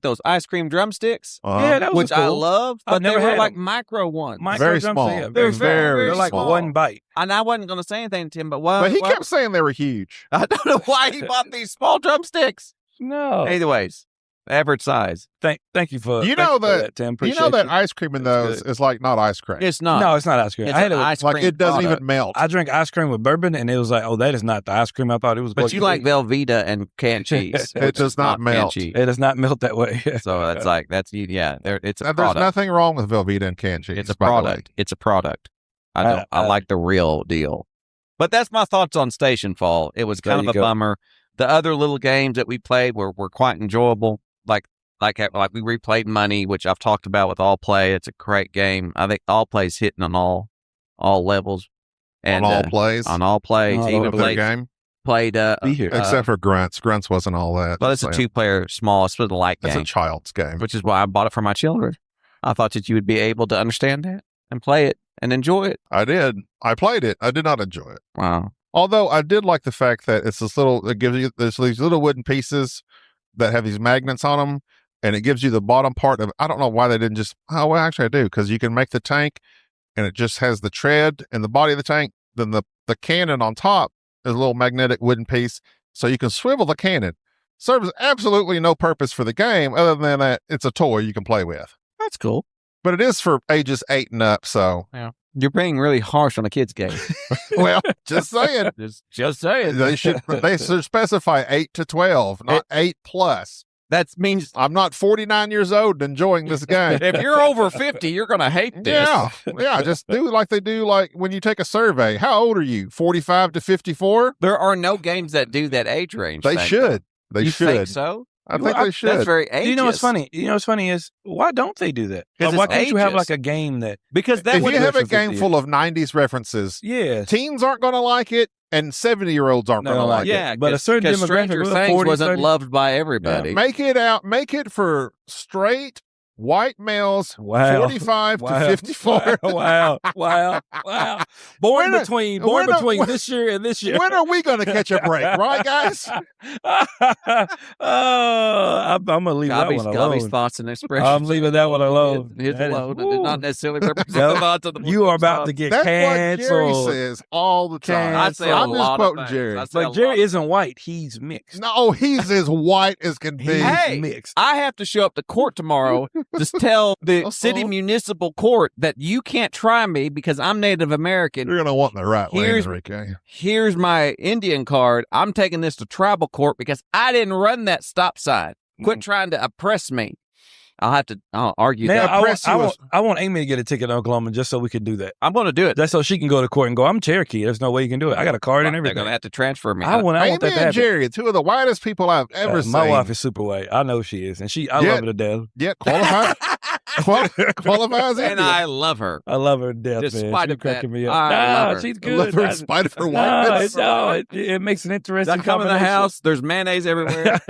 those ice cream drumsticks, Yeah, that was which I cool. love, I've but they never were had like them. micro ones. Micro Very drumstick, small. yeah, They're very They're like small. one bite. And I wasn't going to say anything to Tim, but why? But he why- kept saying they were huge. I don't know why he bought these small drumsticks. No. Anyways, average size. Thank you for You thank know for that- Tim. You Appreciate know that ice cream in That's those is like not ice cream. It's not. No, it's not ice cream. It's I had an it. ice like cream it doesn't product. even melt. I drank ice cream with bourbon, and it was like, oh, that is not the ice cream I thought it was. But you like Velveeta and canned cheese. It which does is not canned melt. cheese. It does not melt that way. So that's like it's a Now, there's product. nothing wrong with Velveeta and canned cheese. It's a by the way. product. It's a product. I like the real deal. But that's my thoughts on Stationfall. It was There kind you of a go. bummer. The other little games that we played were quite enjoyable. Like we replayed Money, which I've talked about with All Play. It's a great game. I think All Play's hitting on all levels and on all plays. on all plays. On all Even of their played game, Be here. except for Grunts. Grunts wasn't all that. well, it's a Just saying. 2-player small. It's a light It's a game, child's game. which is why I bought it for my children. I thought that you would be able to understand that and play it and enjoy it. I did. I played it. I did not enjoy it. Wow. Although I did like the fact that it's this little. It gives you there's these little wooden pieces that have these magnets on them, and it gives you the bottom part of. I don't know why they didn't just. Oh, well, actually, I do because you can make the tank, and it just has the tread and the body of the tank. Then the cannon on top is a little magnetic wooden piece, so you can swivel the cannon. Serves absolutely no purpose for the game other than that it's a toy you can play with. That's cool. But it is for ages 8 and up, so. Yeah. You're being really harsh on a kid's game. Well, just saying. Just saying. They should specify 8 to 12, not 8 plus. That means I'm not 49 years old and enjoying this game. if you're over 50, you're going to hate this. Yeah. Just do like they do, like when you take a survey. How old are you? 45 to 54? There are no games that do that age range. They should. They you should. Think so? I think they should. That's very ageist. You know what's funny? Is why don't they do that? Like, why can't you have like a game that? Because that if you have a game full of 90s references, teens aren't going to like it, and 70-year-olds aren't going to like it. Yeah, but a certain demographic, Stranger Things wasn't loved by everybody. Yeah. Make it for straight white males, 45 to 54. Wow. Born between this year and this year. When are we going to catch a break, right, guys? I'm going to leave that one alone. Gobby's thoughts and expressions. I'm leaving that one alone. It's alone. It did not necessarily represent the thoughts of the You are about to get canceled. That's what Jerry says all the time. I say I'm just quoting Jerry. But Jerry isn't white. He's mixed. No, he's as white as can be. Hey, mixed. I have to show up to court tomorrow to tell the city municipal court that you can't try me because I'm Native American. You're going to want the right way, Enrique. Here's my Indian card. I'm taking this to tribal court because I didn't run that stop sign. Quit trying to oppress me. I'll argue Man, that. I want Amy to get a ticket in Oklahoma just so we can do that. I'm going to do it. That's so she can go to court and go, I'm Cherokee. There's no way you can do it. I got a card and everything. They're going to have to transfer me. I want that to happen. And Jerry, two of the whitest people I've ever seen. My wife is super white. I know she is. And I love her to death. Yeah, qualifies and I love her. I love her to death, Despite man. She's cracking me up. I love her. She's good. I love her in spite of her whiteness. It makes an interesting I come in the house, there's mayonnaise everywhere.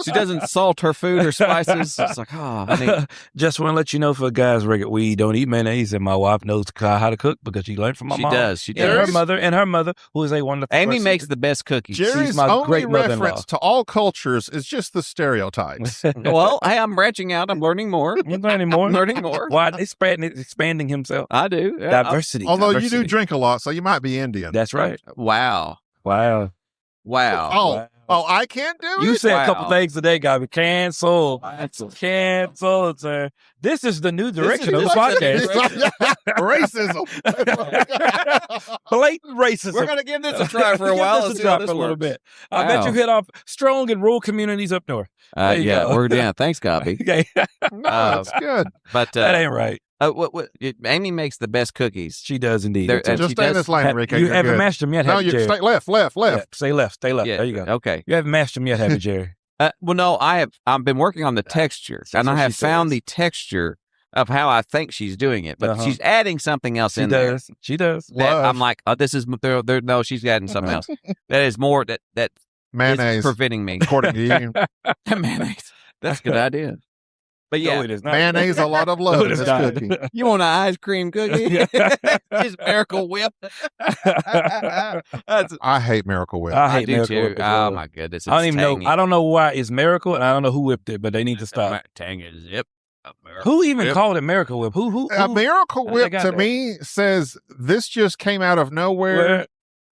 She doesn't salt her food or spices. It's like, honey. Just want to let you know, for guys, we don't eat mayonnaise, and my wife knows how to cook because she learned from my mom. She does. And her mother, who is a wonderful Amy person. makes the best cookies. Jerry's She's my only great reference to all cultures is just the stereotypes. Well, hey, I'm branching out. I'm learning more. You're learning more. I'm learning more. Why? He's expanding himself. I do. Yeah. Diversity. Although you do drink a lot, so you might be Indian. That's right. Wow. Oh, I can't do it? You said a couple things today, guy. Cancel, sir. This is the new direction of the podcast. Racism. Blatant racism. We're going to give this a try for a while. Let's see how this a little works. bit. I bet you hit off strong in rural communities up north. We're down. Thanks, Gobby. Okay. No, that's good. But that ain't right. Amy makes the best cookies. She does indeed. Just stay in this lane, Enrique. You haven't mashed them yet, have you, Jerry? Stay left. Yeah, stay left. Yeah, there you go. Okay. You haven't mashed them yet, have you, Jerry? Well, no, I've been working on the texture, and I have found the texture of how I think she's doing it, but she's adding something else in there. She does. That I'm like, this is no, she's adding something else. That is more that mayonnaise is preventing me. According to you, mayonnaise. That's a good idea. But yeah, no, it is not. Mayonnaise, a lot of love. No, it is not. You want an ice cream cookie? Just Miracle Whip. I hate Miracle Whip. I hate do Miracle too. Whip as well. Oh my goodness! I don't even know. I don't know why it's Miracle, and I don't know who whipped it, but they need to stop. Tang is zip. Who even called it Miracle Whip? Who? A Miracle Whip to me says this just came out of nowhere.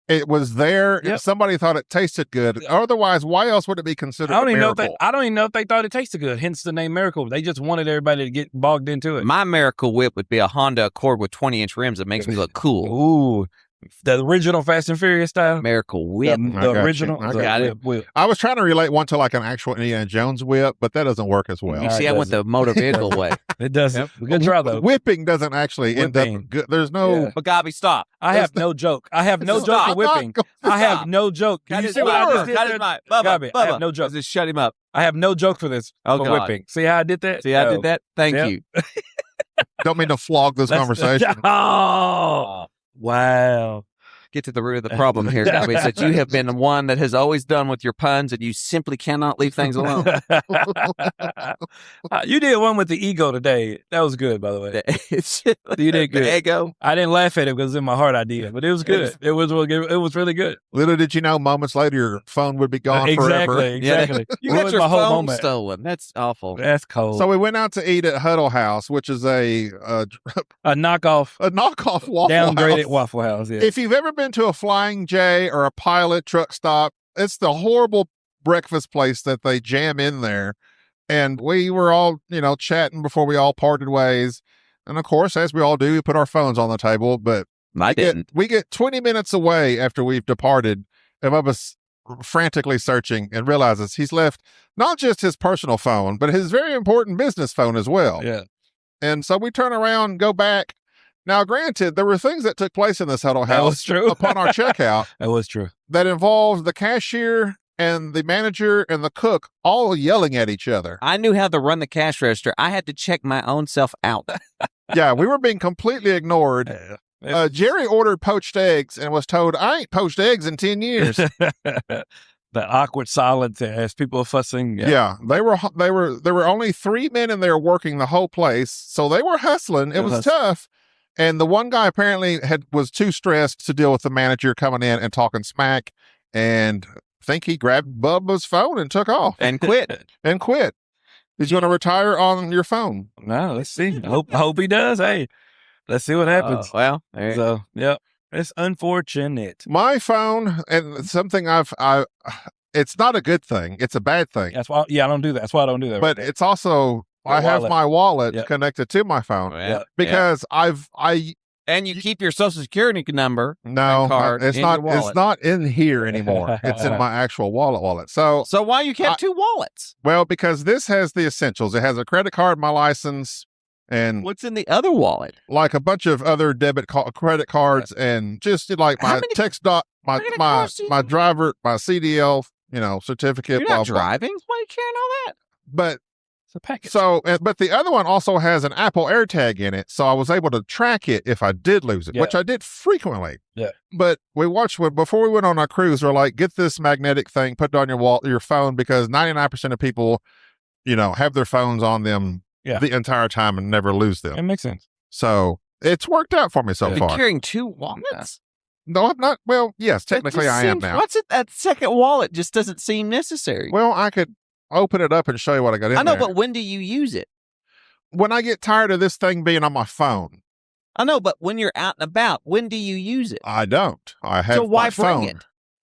It was there. Yep. Somebody thought it tasted good. Otherwise, why else would it be considered? I don't even know if they thought it tasted good. Hence the name Miracle. They just wanted everybody to get bogged into it. My Miracle Whip would be a Honda Accord with 20-inch rims that makes me look cool. Ooh, the original Fast and Furious style. Miracle Whip. The original. Whip. I was trying to relate one to like an actual Indiana Jones whip, but that doesn't work as well. You see, I went the motor vehicle way. It doesn't. Good try though. Whipping doesn't actually end up good. There's no. Yeah. But Gobby, stop. I have no joke. I have no joke for whipping. I have no joke. Cut You his see what I just did? mic. Gobby, I have no Bubba, joke. just shut him up. I have no joke for this. Oh, for God. whipping. See how I did that? See, I did that? Thank you. Don't mean to flog this conversation. Oh, wow. Get to the root of the problem here, Gobby. Is that you have been one that has always done with your puns, and you simply cannot leave things alone. You did one with the ego today. That was good, by the way. You did good. The ego. I didn't laugh at it because it was in my heart idea, but it was good. It was really good. Little did you know, moments later, your phone would be gone forever. Exactly. You got your my whole phone moment. stolen. That's awful. That's cold. So we went out to eat at Huddle House, which is a knockoff Waffle downgraded House. Waffle House. Yeah. If you've ever been to a Flying J or a Pilot truck stop, it's the horrible breakfast place that they jam in there. And we were all, chatting before we all parted ways. And of course, as we all do, we put our phones on the table, but we get 20 minutes away after we've departed of us frantically searching and realizes he's left not just his personal phone, but his very important business phone as well. Yeah. And so we turn around, go back. Now, granted, there were things that took place in this Huddle That was house true. upon our checkout That was true. that involved the cashier and the manager and the cook all yelling at each other. I knew how to run the cash register. I had to check my own self out. Yeah, we were being completely ignored. Jerry ordered poached eggs and was told, I ain't poached eggs in 10 years. The awkward silence as people are fussing. Yeah, there were only 3 men in there working the whole place, so they were hustling. It was tough. And the one guy apparently was too stressed to deal with the manager coming in and talking smack, and I think he grabbed Bubba's phone and took off. And quit. He's going to retire on your phone. No, let's see. I hope he does. Hey, let's see what happens. It's unfortunate. My phone, and something it's not a good thing. It's a bad thing. That's why, I don't do that. That's why I don't do that. But it's also, I have my wallet connected to my phone because and you keep your social security number. No, card it's not. It's not in here anymore. It's in my actual wallet. So why you kept two wallets? Well, because this has the essentials. It has a credit card, my license, and what's in the other wallet? Like a bunch of other credit cards, and just like my my driver, my CDL, certificate. You're not driving. Why are you carrying all that? But it's a package. So, but the other one also has an Apple AirTag in it, so I was able to track it if I did lose it, which I did frequently. Yeah. But we watched before we went on our cruise. We're like, get this magnetic thing, put it on your phone, because 99% of people, have their phones on them the entire time and never lose them. It makes sense. So it's worked out for me so far. You're carrying two wallets? No, I'm not. Well, yes, technically I am now. What's it? That second wallet just doesn't seem necessary. Well, I could open it up and show you what I got in there. I know, but when do you use it? When I get tired of this thing being on my phone. I know, but when you're out and about, when do you use it? I don't. I have so why my phone. bring it?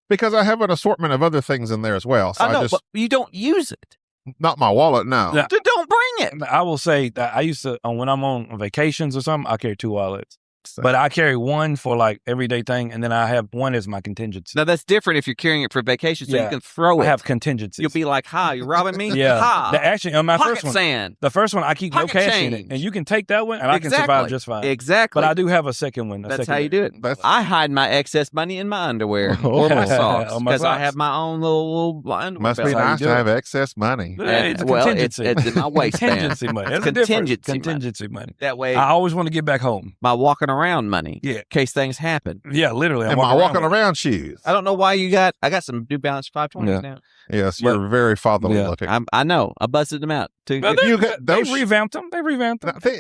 Because I have an assortment of other things in there as well. So I know, but you don't use it. Not my wallet, no. Yeah. So don't bring it. I will say that I used to, when I'm on vacations or something, I carry two wallets. But I carry one for like everyday thing, and then I have one as my contingency. Now that's different if you're carrying it for vacation, so you can throw it. I have contingencies. You'll be like, "Ha, you're robbing me." Yeah. Ha. Actually, on my Pocket first one, sand. the first one I keep no cash in it, and you can take that one, and I can survive just fine. Exactly. But I do have a second one. That's how you do it. I hide my excess money in my underwear or my socks because I have my own little underwear. Must be nice to have excess money. It's a contingency. It's in my waistband. Contingency money. It's contingency money. That way, I always want to get back home. My walking around money. Yeah. In case things happen. Yeah, literally. And my walking around shoes. I don't know why I got some New Balance 520s now. Yes, you're very fatherly looking. I know. I busted them out too. Well, they revamped them. They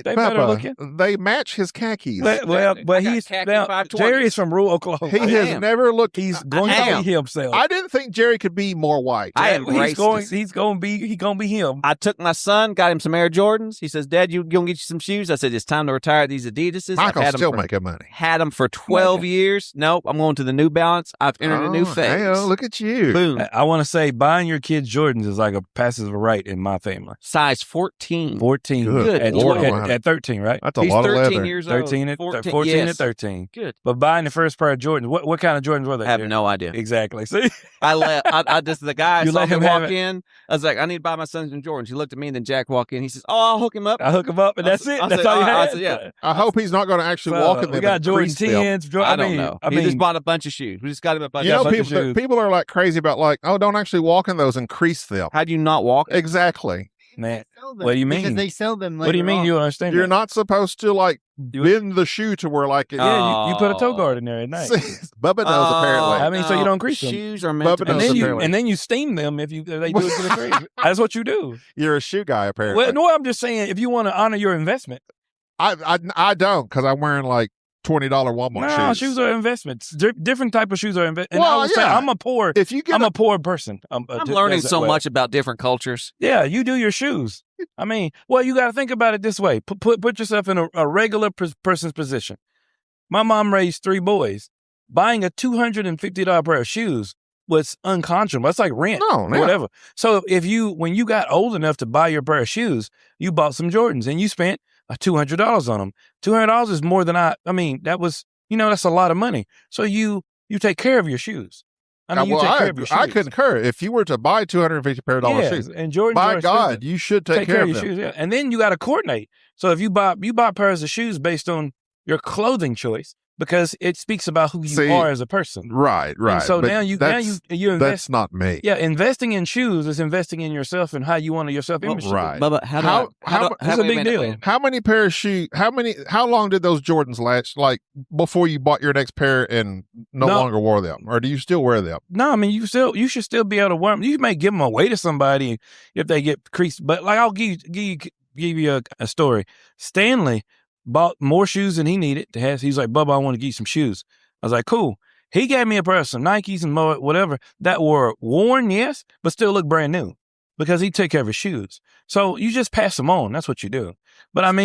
better looking. They match his khakis. But Jerry is from rural Oklahoma. He has never looked. He's going to be himself. I didn't think Jerry could be more white. He's going to be him. I took my son, got him some Air Jordans. He says, "Dad, you gonna get you some shoes?" I said, "It's time to retire these Adidas's." Michael's still making money. Had them for 12 years. Nope, I'm going to the New Balance. I've entered a new phase. Hey, look at you. Boom. I want to say buying your kids Jordans is like a passive right in my family. Size 14. 14. Good. At 13, right? That's a lot of leather. 13 years old. 14 and 13. Good. But buying the first pair of Jordans, what kind of Jordans were they? I have no idea. Exactly. See? I just, the guy You saw let him him have walk it. in. I was like, I need to buy my son some Jordans. He looked at me and then Jack walked in. He says, "Oh, I'll hook him up." I hook him up and that's it. I That's said, all you I had? said, yeah. I hope he's not going to actually walk in them. We got Jordan 10s. I don't know. He just bought a bunch of shoes. We just got him a bunch of shoes. People are like crazy about like, oh, don't actually walk in those and crease them. How do you not walk? Exactly. Man, what do you mean? Because they sell them later What do you mean on. you don't understand You're that? not supposed to like bend the shoe to where like Yeah, you put a toe guard in there at night. Bubba knows apparently. I mean, so you don't crease them. Shoes are meant to Bubba be. And then you steam them if they do it to the crease. That's what you do. You're a shoe guy apparently. Well, no, I'm just saying if you want to honor your investment. I don't, because I'm wearing like $20 Walmart shoes are investments. Different type of shoes are investments. Well, I would say I'm a poor. If you get I'm a poor person. I'm learning so much about different cultures. Yeah, you do your shoes. I mean, well, you got to think about it this way. Put yourself in a regular person's position. My mom raised 3 boys. Buying a $250 pair of shoes was unconscionable. That's like rent or whatever. So when you got old enough to buy your pair of shoes, you bought some Jordans and you spent $200 on them. $200 is more than that was, that's a lot of money. So you take care of your shoes. You take care of your shoes. I concur. If you were to buy $250 pair of shoes, and Jordans, by God, you should take care of your shoes. Yeah. And then you got to coordinate. So if you buy pairs of shoes based on your clothing choice, because it speaks about who you are as a person. Right. And so now you invest. That's not me. Yeah, investing in shoes is investing in yourself and how you want your self-image. Right. Bubba, that's a big deal. How many pairs of shoes? How long did those Jordans last? Like before you bought your next pair and no longer wore them, or do you still wear them? No, you should still be able to wear them. You may give them away to somebody if they get creased, but like I'll give you a story. Stanley bought more shoes than he needed to have. He's like, Bubba, I want to get you some shoes. I was like, cool. He gave me a pair of some Nikes and whatever that were worn, yes, but still look brand new because he took care of his shoes. So you just pass them on. That's what you do. But now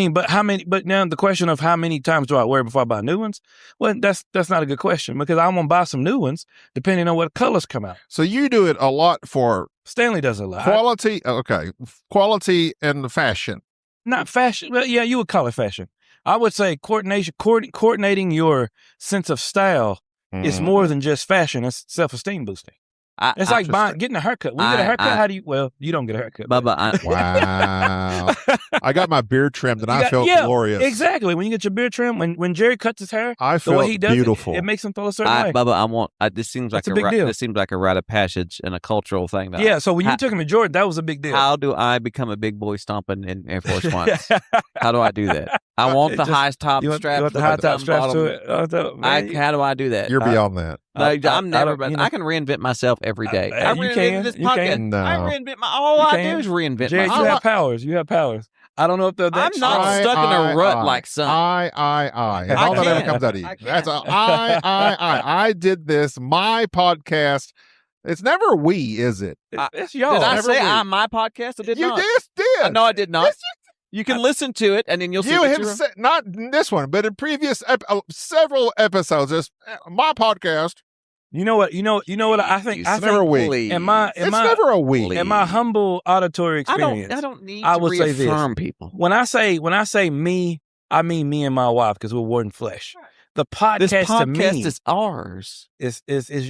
the question of how many times do I wear before I buy new ones? Well, that's not a good question because I'm going to buy some new ones depending on what colors come out. So you do it a lot for Stanley does a lot. Quality. Okay. Quality and fashion. Not fashion. Well, yeah, you would call it fashion. I would say coordinating your sense of style is more than just fashion. It's self-esteem boosting. It's like getting a haircut. When you get a haircut, you don't get a haircut. Bubba, wow. I got my beard trimmed and I felt glorious. Exactly. When you get your beard trimmed, when Jerry cuts his hair, I felt the way he does beautiful. It makes him feel a certain way. Bubba, this seems like a big deal. This seems like a rite of passage and a cultural thing. Yeah. So when you took him to Jordan, that was a big deal. How do I become a big boy stomping in Air Force Ones? How do I do that? I want the high top straps. You want the high top straps to it? How do I do that? You're beyond that. I'm never. I can reinvent myself every day. I reinvent this podcast. No. I reinvent all I do is reinvent. Jerry, myself. You have powers. I don't know if they're that I'm not stuck in a rut like some. And all that ever comes out of you. That's I did this. My podcast. It's never we, is it? It's y'all. Did I say I'm my podcast? I did not. You just did. No, I did not. You can listen to it, and then you'll see. You have said, not this one, but in previous several episodes. It's my podcast. You know what? I think. It's never a we. It's never a we. In my humble auditory experience, I don't need. I will say this. People. When I say me, I mean me and my wife because we're one flesh. The podcast to me is ours. Is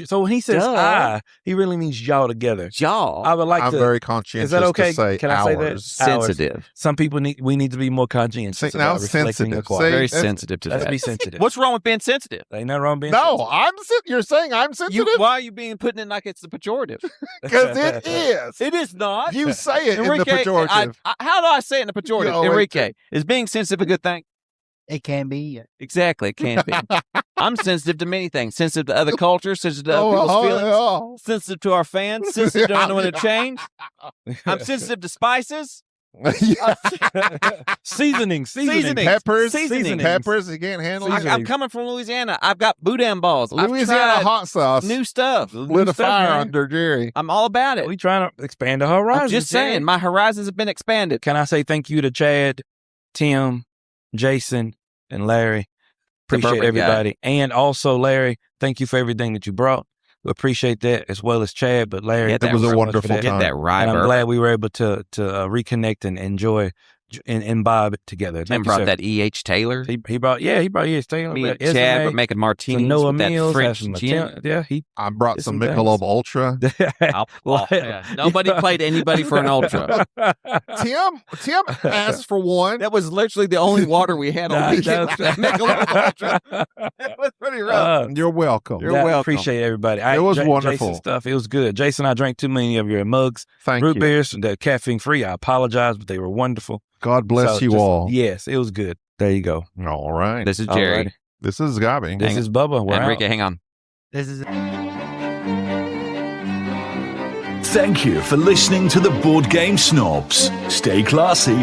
so when he says I, he really means y'all together. Y'all. I would like I'm very conscientious. Is that okay? To say Can I say that? Sensitive. Some people we need to be more conscientious. Now sensitive. Very sensitive to that. Let's be sensitive. What's wrong with being sensitive? Ain't nothing wrong with being sensitive. You're saying I'm sensitive? Why are you putting it like it's the pejorative? Because it is. It is not. You say it Enrique, in the pejorative. How do I say it in the pejorative? Enrique, is being sensitive a good thing? It can be. Exactly, it can be. I'm sensitive to many things. Sensitive to other cultures, sensitive to other people's feelings, sensitive to our fans, sensitive to knowing to change. I'm sensitive to spices. Seasoning. Peppers. You can't handle it. I'm coming from Louisiana. I've got boudin balls. Louisiana hot sauce. New stuff. Lit a fire under Jerry. I'm all about it. We trying to expand the horizons. I'm just saying, my horizons have been expanded. Can I say thank you to Chad, Tim, Jason, and Larry? Appreciate everybody. Guy. And also, Larry, thank you for everything that you brought. We appreciate that as well as Chad, but Larry, it was a wonderful time. Get that right. And I'm glad we were able to reconnect and enjoy and imbibe it together. And brought that E.H. Taylor. He brought E.H. Taylor. Me and Chad were making martinis Noah with that Mills, French gin. I brought some Michelob Ultra. Nobody played anybody for an Ultra. Tim asked for one. That was literally the only water we had on weekend. Michelob Ultra. It was pretty rough. You're welcome. You're welcome. Appreciate everybody. It was wonderful. Jason stuff. It was good. Jason, I drank too many of your mugs. Thank you. Root beers, that caffeine free. I apologize, but they were wonderful. God bless you all. Yes, it was good. There you go. All right. This is Jerry. Right. This is Gabi. This is Bubba. We're Enrique, out. hang on. This is. Thank you for listening to the Board Game Snobs. Stay classy.